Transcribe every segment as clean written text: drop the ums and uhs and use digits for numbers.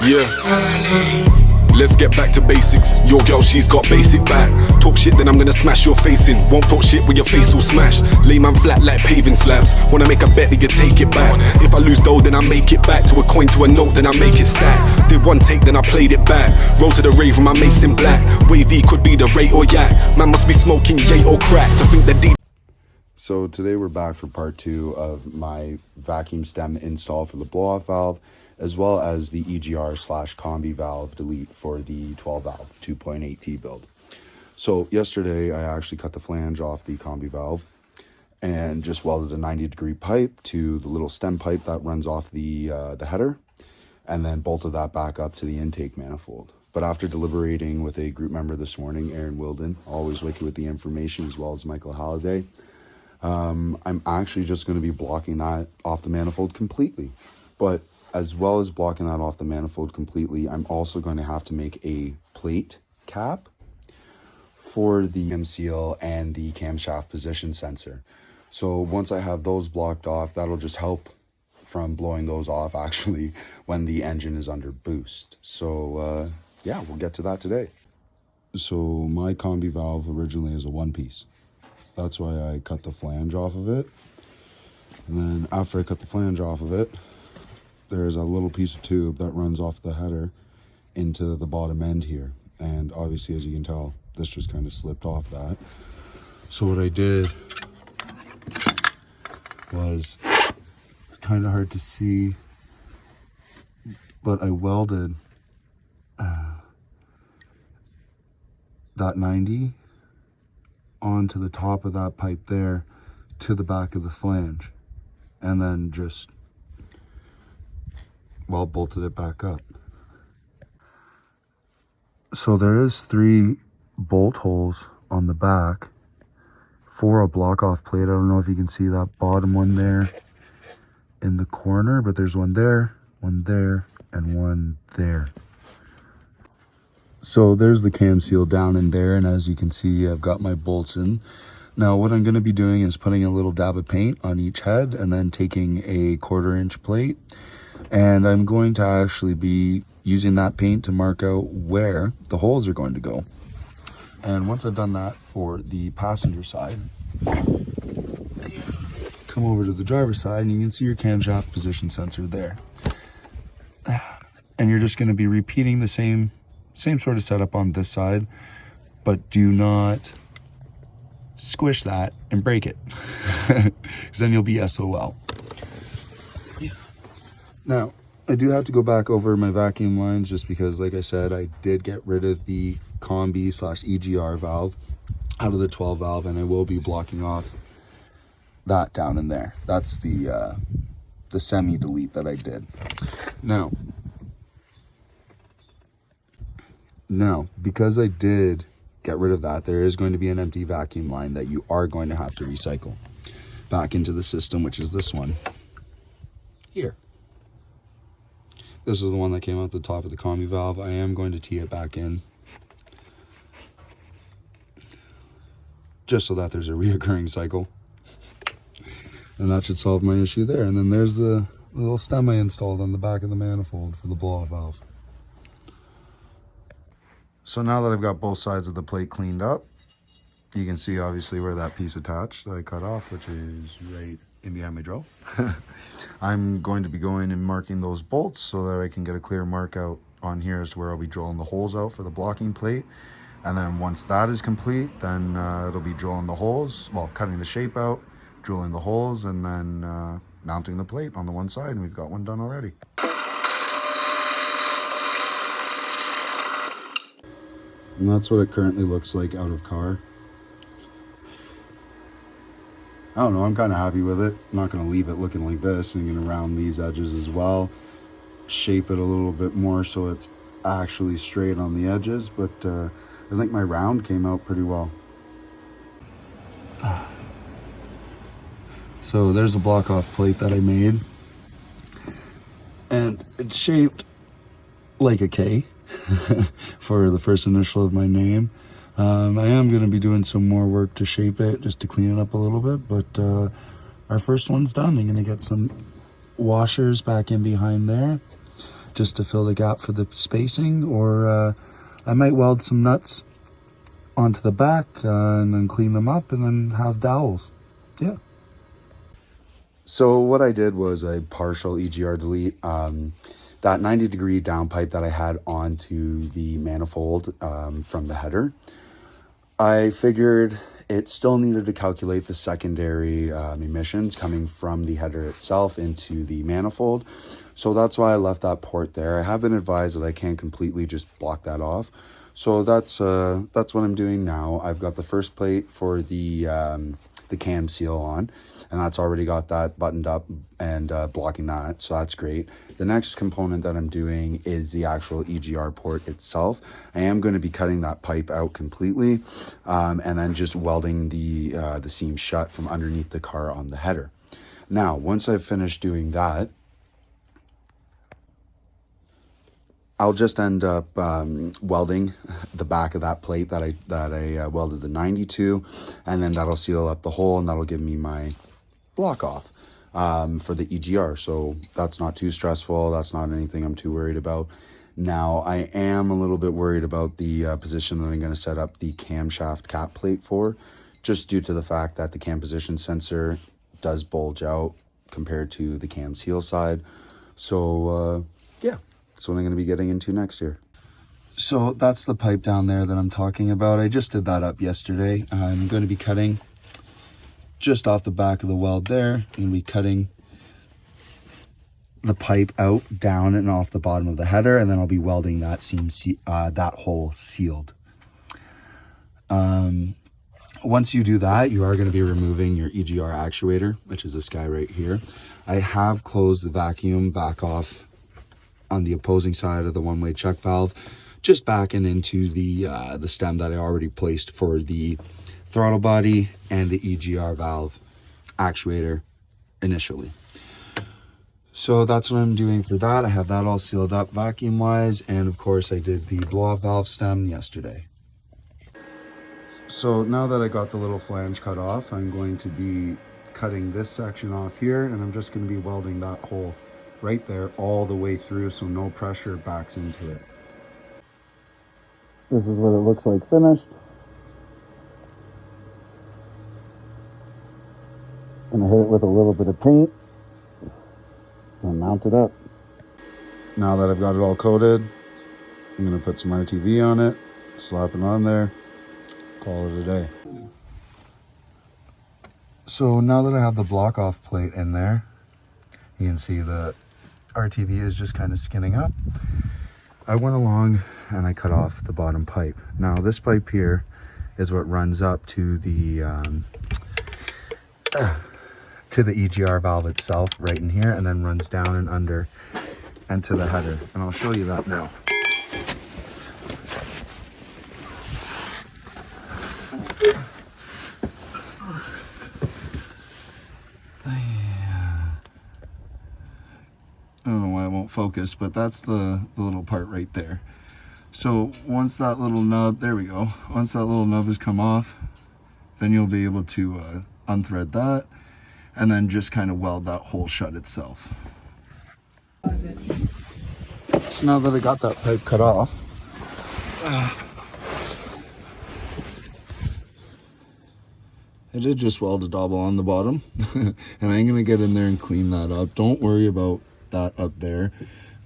Yeah. Let's get back to basics. Your girl, she's got basic back. Talk shit, then I'm gonna smash your face in. Won't talk shit with your face all smashed. Lay man flat like paving slabs. Wanna make a bet that you take it back. If I lose dough, then I make it back. To a coin, to a note, then I make it stack. Did one take, then I played it back. Roll to the rave with my mates in black. Wavy could be the rate or yak. Man must be smoking yay or crack to think the deep. So today we're back for part 2 of my vacuum stem install for the blow-off valve, as well as the EGR/combi valve delete for the 12 valve 2.8T build. So yesterday I actually cut the flange off the combi valve and just welded a 90-degree pipe to the little stem pipe that runs off the header, and then bolted that back up to the intake manifold. But after deliberating with a group member this morning, Aaron Wilden, always wicked with the information, as well as Michael Halliday, I'm actually just going to be blocking that off the manifold completely. But as well as blocking that off the manifold completely, I'm also going to have to make a plate cap for the cam seal and the camshaft position sensor. So once I have those blocked off, that'll just help from blowing those off actually when the engine is under boost. So yeah, we'll get to that today. So my combi valve originally is a one-piece. That's why I cut the flange off of it. And then after I cut the flange off of it, there's a little piece of tube that runs off the header into the bottom end here. And obviously, as you can tell, this just kind of slipped off that. So what I did was, it's kind of hard to see, but I welded that 90 onto the top of that pipe there to the back of the flange, and then just bolted it back up. So there is 3 bolt holes on the back for a block off plate. I don't know if you can see that bottom one there in the corner, but there's one there, and one there. So there's the cam seal down in there, and as you can see, I've got my bolts in. Now what I'm going to be doing is putting a little dab of paint on each head, and then taking a 1/4 inch plate, and I'm going to actually be using that paint to mark out where the holes are going to go. And once I've done that for the passenger side, come over to the driver's side and you can see your camshaft position sensor there. And you're just going to be repeating the same sort of setup on this side, but do not squish that and break it, because then you'll be SOL. Now, I do have to go back over my vacuum lines, just because, like I said, I did get rid of the combi/EGR valve out of the 12 valve, and I will be blocking off that down in there. That's the semi-delete that I did. Now, because I did get rid of that, there is going to be an empty vacuum line that you are going to have to recycle back into the system, which is this one here. This is the one that came out the top of the combi valve. I am going to tee it back in, just so that there's a reoccurring cycle. And that should solve my issue there. And then there's the little stem I installed on the back of the manifold for the blow-off valve. So now that I've got both sides of the plate cleaned up, you can see obviously where that piece attached that I cut off, which is right in behind my drill. I'm going to be going and marking those bolts so that I can get a clear mark out on here as to where I'll be drilling the holes out for the blocking plate. And then once that is complete, then it'll be drilling the holes, well, cutting the shape out, drilling the holes, and then mounting the plate on the one side, and we've got one done already. And that's what it currently looks like out of car. I don't know, I'm kind of happy with it. I'm not going to leave it looking like this. I'm going to round these edges as well, shape it a little bit more so it's actually straight on the edges, but I think my round came out pretty well. So there's a block off plate that I made, and it's shaped like a K for the first initial of my name. I am going to be doing some more work to shape it, just to clean it up a little bit, but our first one's done. I'm going to get some washers back in behind there, just to fill the gap for the spacing, or I might weld some nuts onto the back and then clean them up and then have dowels. Yeah. So what I did was a partial EGR delete. That 90-degree downpipe that I had onto the manifold from the header, I figured it still needed to calculate the secondary emissions coming from the header itself into the manifold. So that's why I left that port there. I have been advised that I can't completely just block that off. So that's what I'm doing now. I've got the first plate for the cam seal on, and that's already got that buttoned up and blocking that, so that's great. The next component that I'm doing is the actual EGR port itself. I am going to be cutting that pipe out completely, and then just welding the seam shut from underneath the car on the header. Now, once I've finished doing that, I'll just end up welding the back of that plate that I welded the 90 to, and then that'll seal up the hole, and that'll give me my block off for the EGR. So that's not too stressful. That's not anything I'm too worried about. Now, I am a little bit worried about the position that I'm going to set up the camshaft cap plate for, just due to the fact that the cam position sensor does bulge out compared to the cam seal side. So yeah, that's what I'm going to be getting into next year. So that's the pipe down there that I'm talking about. I just did that up yesterday. I'm going to be cutting just off the back of the weld there. I'm going to be cutting the pipe out, down, and off the bottom of the header, and then I'll be welding that seam, that hole sealed. Once you do that, you are going to be removing your EGR actuator, which is this guy right here. I have closed the vacuum back off on the opposing side of the one-way check valve, just backing into the stem that I already placed for the throttle body and the EGR valve actuator initially. So that's what I'm doing for that. I have that all sealed up vacuum wise, and of course I did the blow-off valve stem yesterday. So now that I got the little flange cut off, I'm going to be cutting this section off here, and I'm just going to be welding that hole right there all the way through, so no pressure backs into it. This is what it looks like finished. I'm gonna hit it with a little bit of paint and mount it up. Now that I've got it all coated, I'm gonna put some RTV on it, slap it on there, call it a day. So now that I have the block off plate in there, you can see the RTV is just kind of skinning up. I went along and I cut off the bottom pipe. Now this pipe here is what runs up to the EGR valve itself right in here, and then runs down and under and to the header. And I'll show you that now. I don't know why it won't focus, but that's the little part right there. So once that little nub, there we go. Once that little nub has come off, then you'll be able to unthread that and then just kind of weld that hole shut itself. So now that I got that pipe cut off, I did just weld a double on the bottom, and I'm gonna get in there and clean that up. Don't worry about that up there.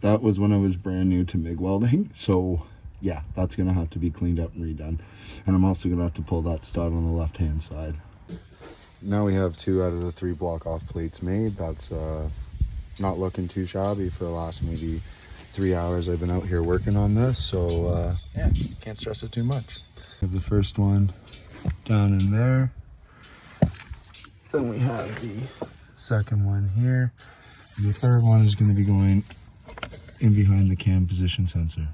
That was when I was brand new to MIG welding, so yeah, that's gonna have to be cleaned up and redone. And I'm also gonna have to pull that stud on the left hand side. Now we have 2 out of the 3 block off plates made. That's not looking too shabby for the last maybe 3 hours I've been out here working on this, so yeah, can't stress it too much. We have the first one down in there, then we have the second one here, and the third one is going to be going in behind the cam position sensor.